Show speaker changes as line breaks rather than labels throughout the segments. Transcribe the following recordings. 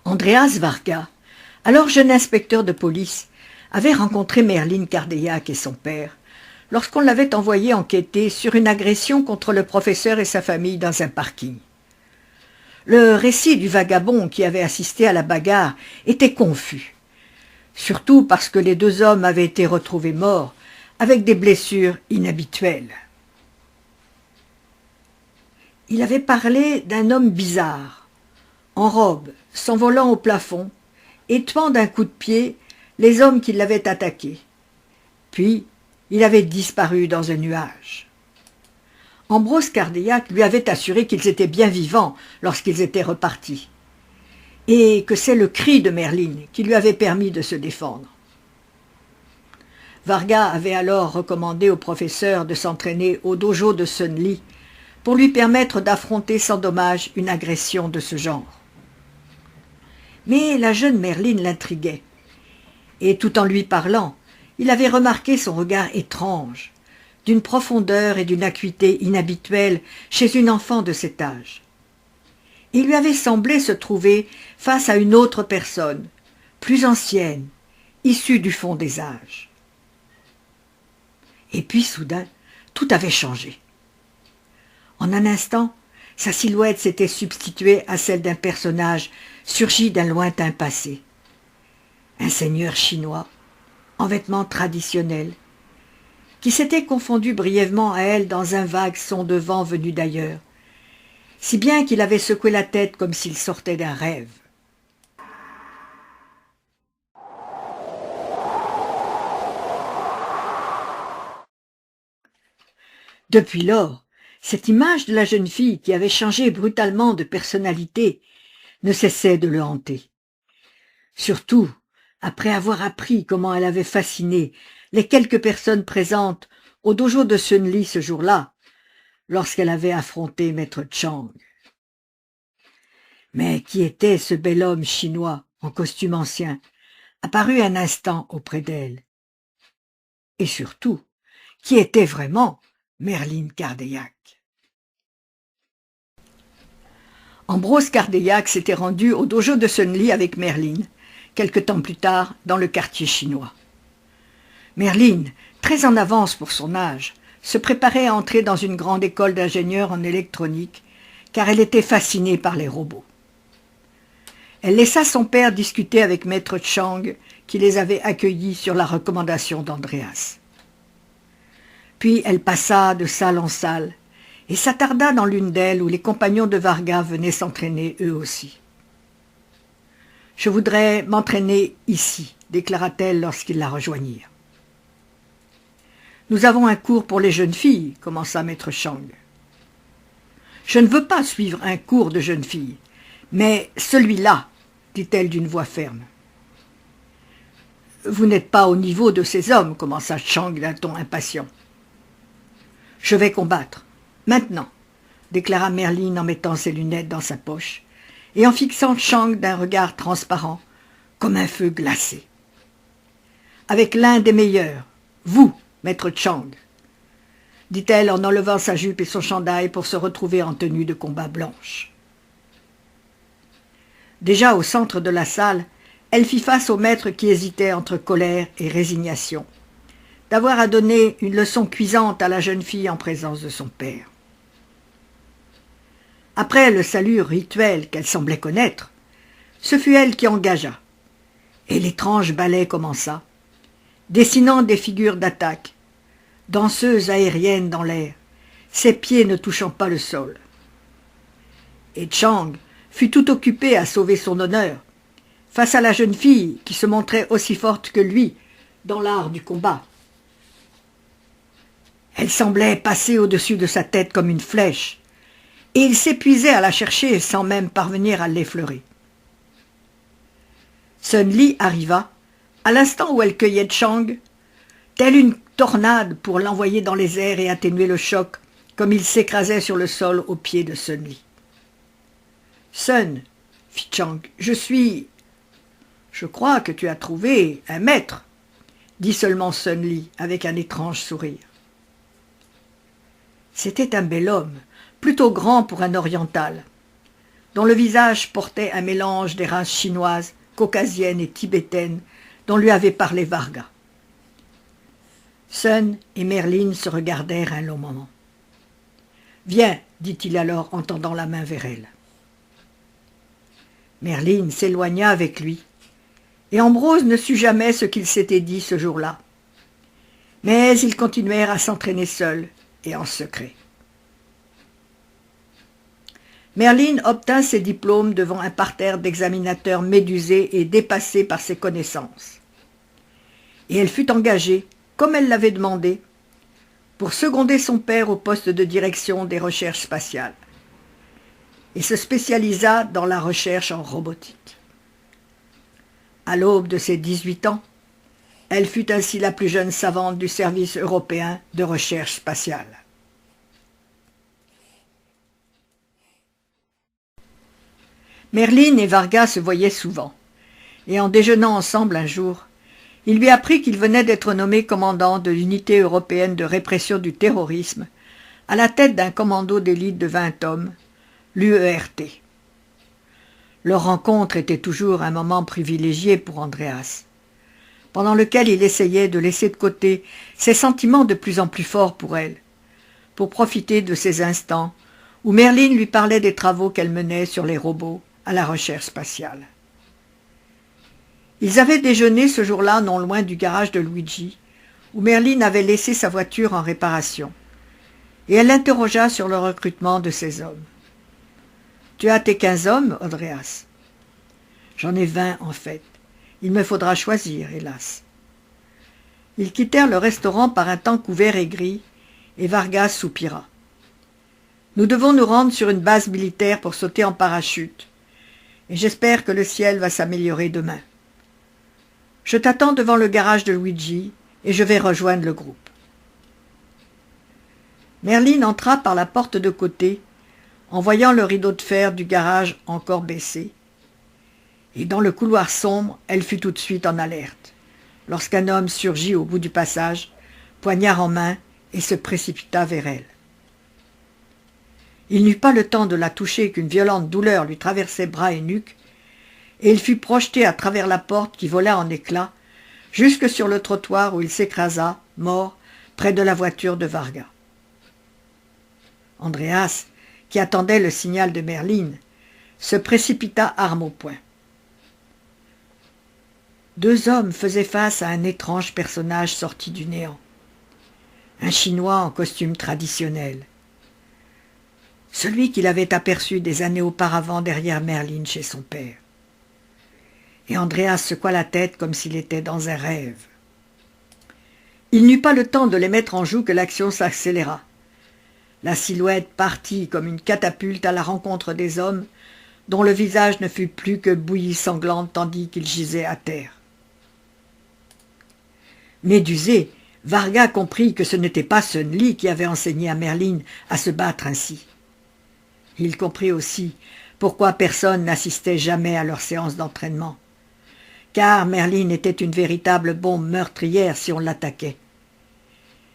Andreas Varga, alors jeune inspecteur de police, avait rencontré Merline Cardeillac et son père lorsqu'on l'avait envoyé enquêter sur une agression contre le professeur et sa famille dans un parking. Le récit du vagabond qui avait assisté à la bagarre était confus, surtout parce que les deux hommes avaient été retrouvés morts avec des blessures inhabituelles. Il avait parlé d'un homme bizarre, en robe, s'envolant au plafond et tuant d'un coup de pied les hommes qui l'avaient attaqué. Puis, il avait disparu dans un nuage. Ambrose Cardeillac lui avait assuré qu'ils étaient bien vivants lorsqu'ils étaient repartis, et que c'est le cri de Merline qui lui avait permis de se défendre. Varga avait alors recommandé au professeur de s'entraîner au dojo de Sun Li pour lui permettre d'affronter sans dommage une agression de ce genre. Mais la jeune Merline l'intriguait, et tout en lui parlant, il avait remarqué son regard étrange, d'une profondeur et d'une acuité inhabituelles chez une enfant de cet âge. Il lui avait semblé se trouver face à une autre personne, plus ancienne, issue du fond des âges. Et puis soudain, tout avait changé. En un instant, sa silhouette s'était substituée à celle d'un personnage surgi d'un lointain passé. Un seigneur chinois, en vêtements traditionnels, qui s'était confondu brièvement à elle dans un vague son de vent venu d'ailleurs, si bien qu'il avait secoué la tête comme s'il sortait d'un rêve. Depuis lors, cette image de la jeune fille qui avait changé brutalement de personnalité ne cessait de le hanter. Surtout après avoir appris comment elle avait fasciné les quelques personnes présentes au dojo de Sun Li ce jour-là, lorsqu'elle avait affronté Maître Chang. Mais qui était ce bel homme chinois en costume ancien, apparu un instant auprès d'elle? Et surtout, qui était vraiment Merline Cardeillac? Ambrose Cardeillac s'était rendu au dojo de Sun Li avec Merline, quelque temps plus tard, dans le quartier chinois. Merline, très en avance pour son âge, se préparait à entrer dans une grande école d'ingénieurs en électronique, car elle était fascinée par les robots. Elle laissa son père discuter avec Maître Chang, qui les avait accueillis sur la recommandation d'Andreas. Puis elle passa de salle en salle, et s'attarda dans l'une d'elles où les compagnons de Varga venaient s'entraîner eux aussi. « Je voudrais m'entraîner ici », déclara-t-elle lorsqu'ils la rejoignirent. « Nous avons un cours pour les jeunes filles », commença Maître Chang. « Je ne veux pas suivre un cours de jeunes filles, mais celui-là, dit-elle d'une voix ferme. « Vous n'êtes pas au niveau de ces hommes, commença Chang d'un ton impatient. « Je vais combattre, maintenant, déclara Merline en mettant ses lunettes dans sa poche et en fixant Chang d'un regard transparent, comme un feu glacé. « Avec l'un des meilleurs, vous, Maître Chang, dit-elle en enlevant sa jupe et son chandail pour se retrouver en tenue de combat blanche. Déjà au centre de la salle, elle fit face au maître qui hésitait entre colère et résignation, d'avoir à donner une leçon cuisante à la jeune fille en présence de son père. Après le salut rituel qu'elle semblait connaître, ce fut elle qui engagea, et l'étrange ballet commença, dessinant des figures d'attaque, danseuse aérienne dans l'air, ses pieds ne touchant pas le sol. Et Chang fut tout occupé à sauver son honneur, face à la jeune fille qui se montrait aussi forte que lui dans l'art du combat. Elle semblait passer au-dessus de sa tête comme une flèche, et il s'épuisait à la chercher sans même parvenir à l'effleurer. Sun Li arriva, à l'instant où elle cueillait Chang, telle une tornade pour l'envoyer dans les airs et atténuer le choc, comme il s'écrasait sur le sol aux pieds de Sun Li. « Sun, fit Chang, je crois que tu as trouvé un maître, dit seulement Sun Li avec un étrange sourire. C'était un bel homme, plutôt grand pour un oriental, dont le visage portait un mélange des races chinoises, caucasiennes et tibétaines dont lui avait parlé Varga. Sun et Merlin se regardèrent un long moment. « Viens, dit-il alors en tendant la main vers elle. Merlin s'éloigna avec lui, et Ambrose ne sut jamais ce qu'ils s'étaient dit ce jour-là. Mais ils continuèrent à s'entraîner seuls et en secret. Merlin obtint ses diplômes devant un parterre d'examinateurs médusés et dépassés par ses connaissances. Et elle fut engagée, comme elle l'avait demandé, pour seconder son père au poste de direction des recherches spatiales, et se spécialisa dans la recherche en robotique. À l'aube de ses 18 ans, elle fut ainsi la plus jeune savante du service européen de recherche spatiale. Merlin et Varga se voyaient souvent, et en déjeunant ensemble un jour, il lui apprit qu'il venait d'être nommé commandant de l'unité européenne de répression du terrorisme, à la tête d'un commando d'élite de 20 hommes, l'UERT. Leur rencontre était toujours un moment privilégié pour Andreas, pendant lequel il essayait de laisser de côté ses sentiments de plus en plus forts pour elle, pour profiter de ces instants où Merlin lui parlait des travaux qu'elle menait sur les robots à la recherche spatiale. Ils avaient déjeuné ce jour-là non loin du garage de Luigi, où Merlin avait laissé sa voiture en réparation, et elle l'interrogea sur le recrutement de ses hommes. « Tu as tes 15 hommes, Andreas ?»« J'en ai 20 en fait. Il me faudra choisir, hélas. » Ils quittèrent le restaurant par un temps couvert et gris, et Vargas soupira. « Nous devons nous rendre sur une base militaire pour sauter en parachute, et j'espère que le ciel va s'améliorer demain. Je t'attends devant le garage de Luigi, et je vais rejoindre le groupe. » Merlin entra par la porte de côté, en voyant le rideau de fer du garage encore baissé. Et dans le couloir sombre, elle fut tout de suite en alerte, lorsqu'un homme surgit au bout du passage, poignard en main, et se précipita vers elle. Il n'eut pas le temps de la toucher qu'une violente douleur lui traversait bras et nuque, et il fut projeté à travers la porte qui vola en éclats, jusque sur le trottoir où il s'écrasa, mort, près de la voiture de Varga. Andreas, qui attendait le signal de Merlin, se précipita arme au poing. Deux hommes faisaient face à un étrange personnage sorti du néant. Un Chinois en costume traditionnel. Celui qu'il avait aperçu des années auparavant derrière Merlin chez son père. Et Andreas secoua la tête comme s'il était dans un rêve. Il n'eut pas le temps de les mettre en joue que l'action s'accéléra. La silhouette partit comme une catapulte à la rencontre des hommes, dont le visage ne fut plus que bouillie sanglante tandis qu'ils gisaient à terre. Médusé, Varga comprit que ce n'était pas Sun Li qui avait enseigné à Merlin à se battre ainsi. Il comprit aussi pourquoi personne n'assistait jamais à leurs séances d'entraînement. Car Merlin était une véritable bombe meurtrière si on l'attaquait.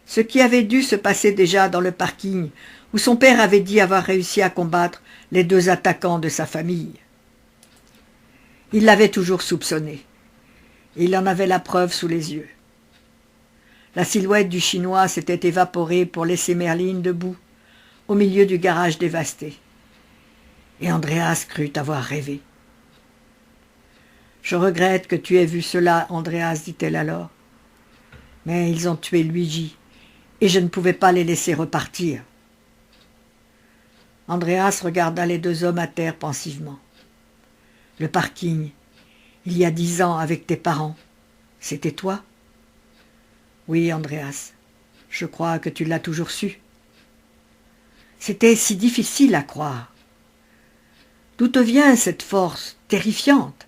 Ce qui avait dû se passer déjà dans le parking où son père avait dit avoir réussi à combattre les deux attaquants de sa famille. Il l'avait toujours soupçonné. Et il en avait la preuve sous les yeux. La silhouette du Chinois s'était évaporée pour laisser Merlin debout, au milieu du garage dévasté. Et Andreas crut avoir rêvé. « Je regrette que tu aies vu cela, Andreas, dit-elle alors. Mais ils ont tué Luigi, et je ne pouvais pas les laisser repartir. » Andreas regarda les deux hommes à terre pensivement. « Le parking, il y a 10 ans avec tes parents, c'était toi ?»« Oui, Andreas, je crois que tu l'as toujours su. » « C'était si difficile à croire. »« D'où te vient cette force terrifiante ?»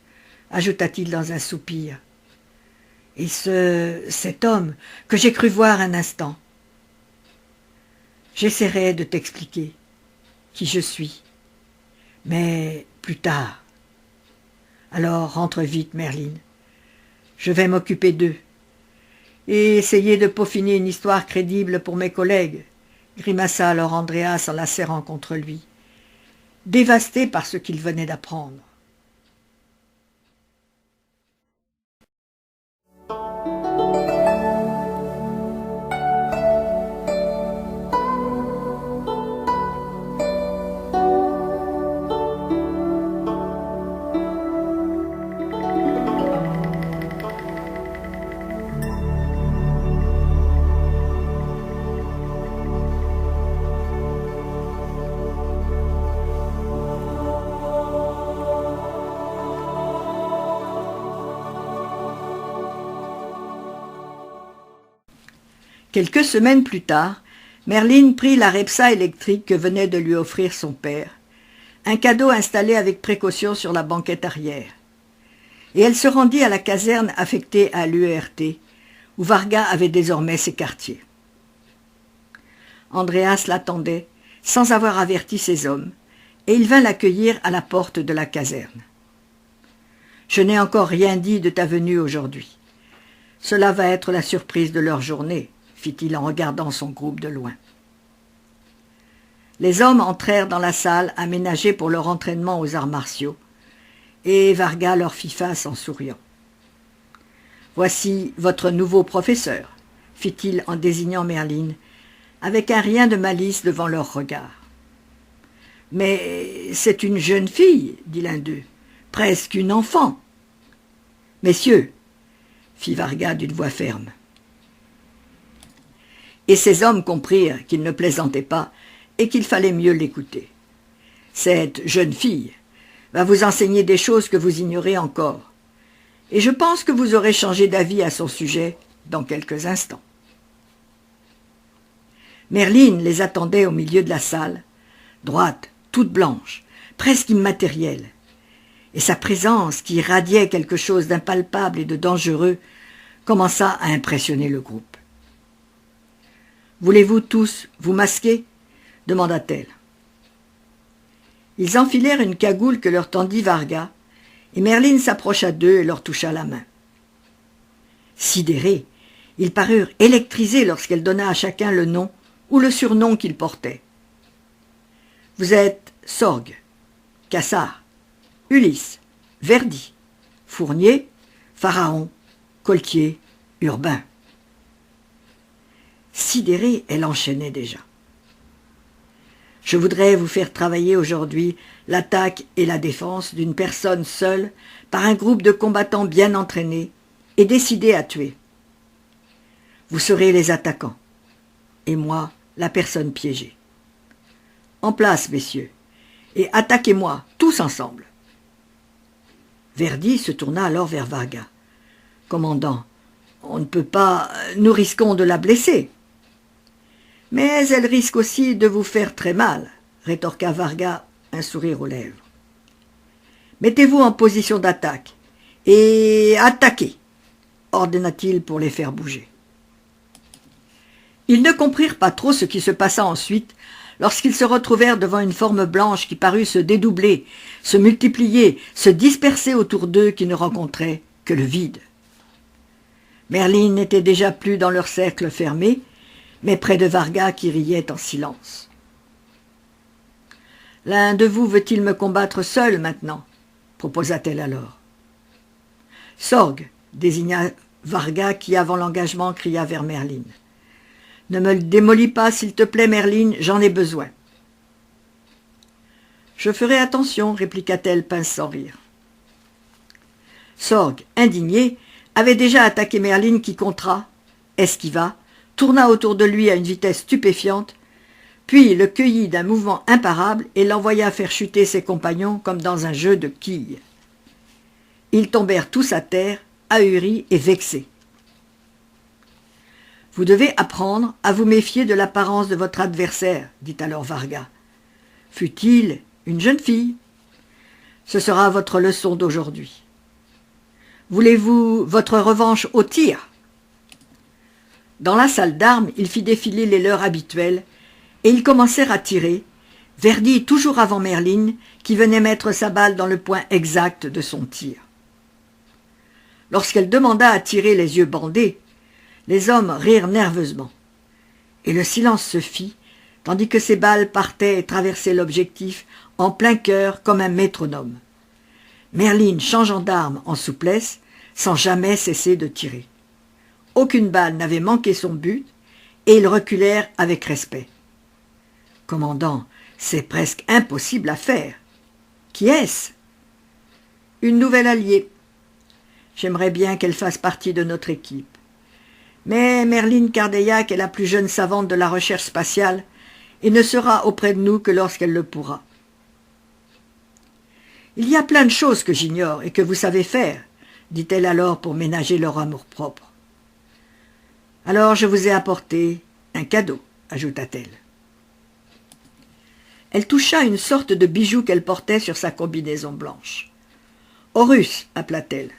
ajouta-t-il dans un soupir. « Et cet homme que j'ai cru voir un instant. J'essaierai de t'expliquer qui je suis, mais plus tard. Alors rentre vite, Merlin. Je vais m'occuper d'eux et essayer de peaufiner une histoire crédible pour mes collègues, grimaça alors Andreas en la serrant contre lui. dévasté par ce qu'il venait d'apprendre. Quelques semaines plus tard, Merlin prit la Repsa électrique que venait de lui offrir son père, un cadeau installé avec précaution sur la banquette arrière. Et elle se rendit à la caserne affectée à l'UERT, où Varga avait désormais ses quartiers. Andreas l'attendait, sans avoir averti ses hommes, et il vint l'accueillir à la porte de la caserne. « Je n'ai encore rien dit de ta venue aujourd'hui. Cela va être la surprise de leur journée, » fit-il en regardant son groupe de loin. Les hommes entrèrent dans la salle aménagée pour leur entraînement aux arts martiaux, et Varga leur fit face en souriant. « Voici votre nouveau professeur, » fit-il en désignant Merlin, avec un rien de malice devant leur regard. « Mais c'est une jeune fille, » dit l'un d'eux, « presque une enfant. »« Messieurs, » fit Varga d'une voix ferme. Et ces hommes comprirent qu'il ne plaisantait pas et qu'il fallait mieux l'écouter. Cette jeune fille va vous enseigner des choses que vous ignorez encore, et je pense que vous aurez changé d'avis à son sujet dans quelques instants. Merlin les attendait au milieu de la salle, droite, toute blanche, presque immatérielle, et sa présence, qui irradiait quelque chose d'impalpable et de dangereux, commença à impressionner le groupe. « Voulez-vous tous vous masquer ?» demanda-t-elle. Ils enfilèrent une cagoule que leur tendit Varga, et Merlin s'approcha d'eux et leur toucha la main. Sidérés, ils parurent électrisés lorsqu'elle donna à chacun le nom ou le surnom qu'ils portaient. « Vous êtes Sorg, Cassard, Ulysse, Verdi, Fournier, Pharaon, Coltier, Urbain. » Sidérée, elle enchaînait déjà. « Je voudrais vous faire travailler aujourd'hui l'attaque et la défense d'une personne seule par un groupe de combattants bien entraînés et décidés à tuer. Vous serez les attaquants, et moi, la personne piégée. En place, messieurs, et attaquez-moi tous ensemble. » Verdi se tourna alors vers Varga. « Commandant, on ne peut pas, nous risquons de la blesser. » « Mais elle risque aussi de vous faire très mal, » rétorqua Varga, un sourire aux lèvres. « Mettez-vous en position d'attaque et attaquez, » ordonna-t-il pour les faire bouger. Ils ne comprirent pas trop ce qui se passa ensuite lorsqu'ils se retrouvèrent devant une forme blanche qui parut se dédoubler, se multiplier, se disperser autour d'eux qui ne rencontraient que le vide. Merlin n'était déjà plus dans leur cercle fermé, mais près de Varga qui riait en silence. « L'un de vous veut-il me combattre seul maintenant ?» proposa-t-elle alors. « Sorg » désigna Varga qui, avant l'engagement, cria vers Merlin. « Ne me le démolis pas, s'il te plaît, Merlin, j'en ai besoin. »« Je ferai attention, » répliqua-t-elle, pince sans rire. Sorg, indigné, avait déjà attaqué Merlin qui contra, esquiva, tourna autour de lui à une vitesse stupéfiante, puis le cueillit d'un mouvement imparable et l'envoya faire chuter ses compagnons comme dans un jeu de quilles. Ils tombèrent tous à terre, ahuris et vexés. « Vous devez apprendre à vous méfier de l'apparence de votre adversaire, dit alors Varga. Fût-il une jeune fille ? Ce sera votre leçon d'aujourd'hui. Voulez-vous votre revanche au tir ? » Dans la salle d'armes, il fit défiler les leurs habituels, et ils commencèrent à tirer, Verdi toujours avant Merlin, qui venait mettre sa balle dans le point exact de son tir. Lorsqu'elle demanda à tirer les yeux bandés, les hommes rirent nerveusement, et le silence se fit, tandis que ses balles partaient et traversaient l'objectif en plein cœur comme un métronome. Merlin changeant d'arme en souplesse, sans jamais cesser de tirer. Aucune balle n'avait manqué son but, et ils reculèrent avec respect. « Commandant, c'est presque impossible à faire. Qui est-ce » ? « Une nouvelle alliée. J'aimerais bien qu'elle fasse partie de notre équipe. Mais Merlin Cardeillac est la plus jeune savante de la recherche spatiale et ne sera auprès de nous que lorsqu'elle le pourra. Il y a plein de choses que j'ignore et que vous savez faire, dit-elle alors pour ménager leur amour-propre. Alors je vous ai apporté un cadeau, ajouta-t-elle. Elle toucha une sorte de bijou qu'elle portait sur sa combinaison blanche. « Horus » appela-t-elle.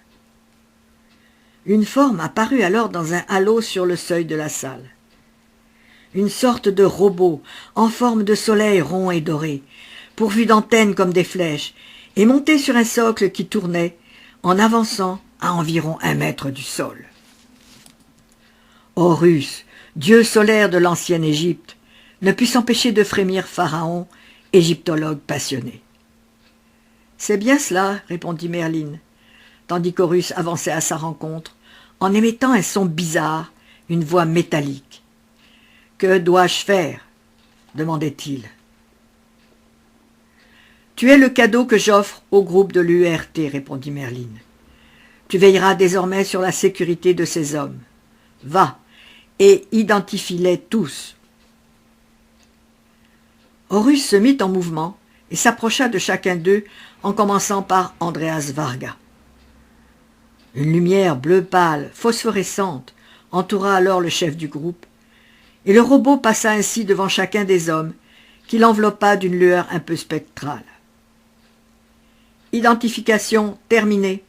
Une forme apparut alors dans un halo sur le seuil de la salle. Une sorte de robot en forme de soleil rond et doré, pourvu d'antennes comme des flèches, et monté sur un socle qui tournait en avançant à environ 1 mètre du sol. Horus, dieu solaire de l'ancienne Égypte, ne put s'empêcher de frémir Pharaon, égyptologue passionné. « C'est bien cela, répondit Merlin, tandis qu'Horus avançait à sa rencontre, en émettant un son bizarre, une voix métallique. « Que dois-je faire » demandait-il. « Tu es le cadeau que j'offre au groupe de l'URT, répondit Merlin. Tu veilleras désormais sur la sécurité de ces hommes. Va, et identifie-les tous. » Horus se mit en mouvement et s'approcha de chacun d'eux en commençant par Andreas Varga. Une lumière bleu pâle, phosphorescente, entoura alors le chef du groupe, et le robot passa ainsi devant chacun des hommes, qui l'enveloppa d'une lueur un peu spectrale. « Identification terminée »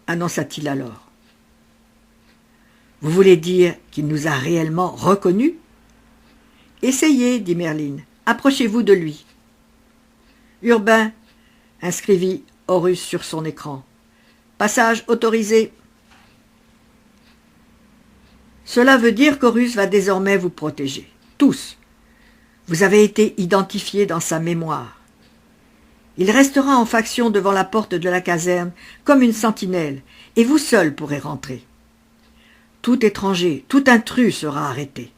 annonça-t-il alors. « Vous voulez dire qu'il nous a réellement reconnus ?»« Essayez, dit Merlin. Approchez-vous de lui. » Urbain, inscrivit Horus sur son écran. Passage autorisé. Cela veut dire qu'Horus va désormais vous protéger. Tous. Vous avez été identifiés dans sa mémoire. Il restera en faction devant la porte de la caserne comme une sentinelle, et vous seul pourrez rentrer. Tout étranger, tout intrus sera arrêté.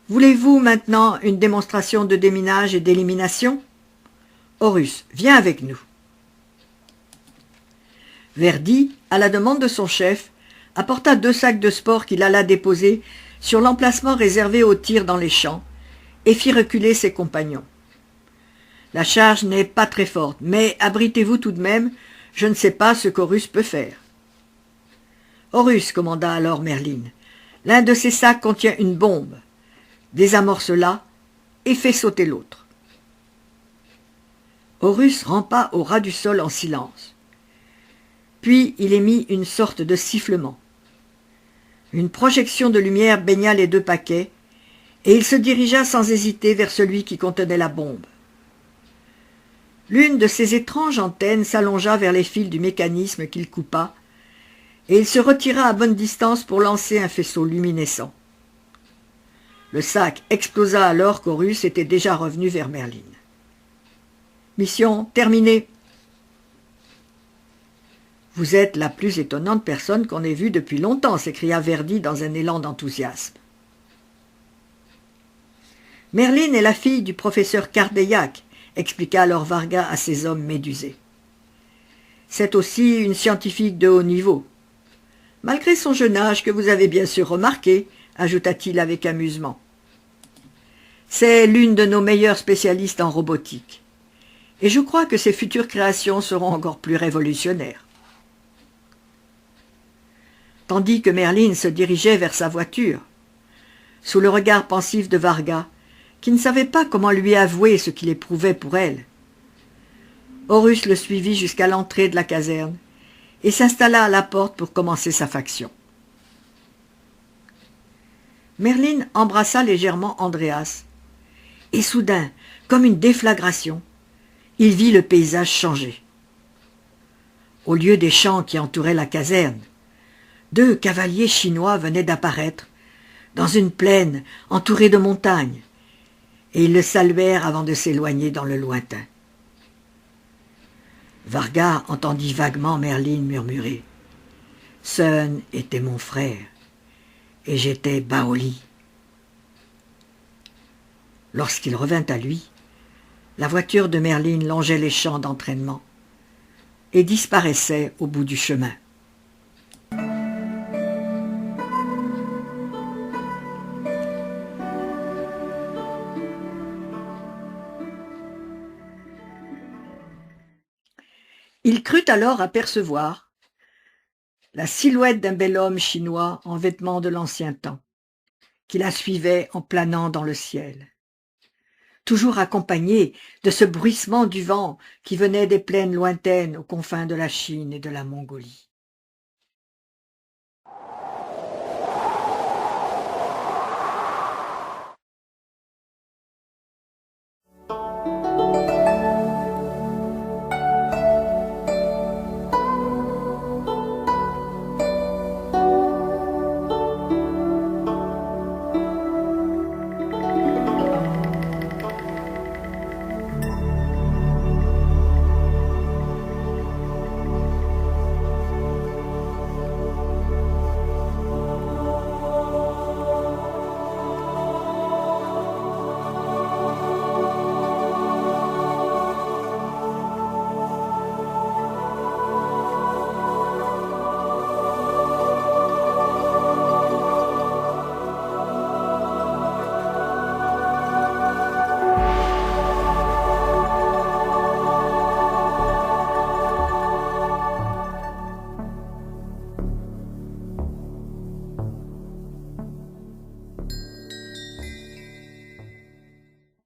Voulez-vous maintenant une démonstration de déminage et d'élimination ? Horus, viens avec nous. Verdi, à la demande de son chef, apporta 2 sacs de sport qu'il alla déposer sur l'emplacement réservé au tir dans les champs et fit reculer ses compagnons. La charge n'est pas très forte, mais abritez-vous tout de même, je ne sais pas ce qu'Horus peut faire. Horus, commanda alors Merlin, l'un de ces sacs contient une bombe. Désamorce-la et fais sauter l'autre. Horus rampa au ras du sol en silence. Puis il émit une sorte de sifflement. Une projection de lumière baigna les 2 paquets, et il se dirigea sans hésiter vers celui qui contenait la bombe. L'une de ces étranges antennes s'allongea vers les fils du mécanisme qu'il coupa, et il se retira à bonne distance pour lancer un faisceau luminescent. Le sac explosa alors qu'Horus était déjà revenu vers Merlin. Mission terminée. Vous êtes la plus étonnante personne qu'on ait vue depuis longtemps, s'écria Verdi dans un élan d'enthousiasme. Merlin est la fille du professeur Cardeillac, expliqua alors Varga à ses hommes médusés. C'est aussi une scientifique de haut niveau. Malgré son jeune âge que vous avez bien sûr remarqué, ajouta-t-il avec amusement. C'est l'une de nos meilleures spécialistes en robotique. Et je crois que ses futures créations seront encore plus révolutionnaires. Tandis que Merlin se dirigeait vers sa voiture, sous le regard pensif de Varga, qui ne savait pas comment lui avouer ce qu'il éprouvait pour elle, Horus le suivit jusqu'à l'entrée de la caserne et s'installa à la porte pour commencer sa faction. Merlin embrassa légèrement Andreas, et soudain, comme une déflagration, il vit le paysage changer. Au lieu des champs qui entouraient la caserne, 2 cavaliers chinois venaient d'apparaître dans une plaine entourée de montagnes, et ils le saluèrent avant de s'éloigner dans le lointain. Varga entendit vaguement Merlin murmurer « Sun était mon frère, et j'étais Baoli. » Lorsqu'il revint à lui, la voiture de Merlin longeait les champs d'entraînement et disparaissait au bout du chemin. Il crut alors apercevoir la silhouette d'un bel homme chinois en vêtements de l'ancien temps, qui la suivait en planant dans le ciel, toujours accompagné de ce bruissement du vent qui venait des plaines lointaines aux confins de la Chine et de la Mongolie.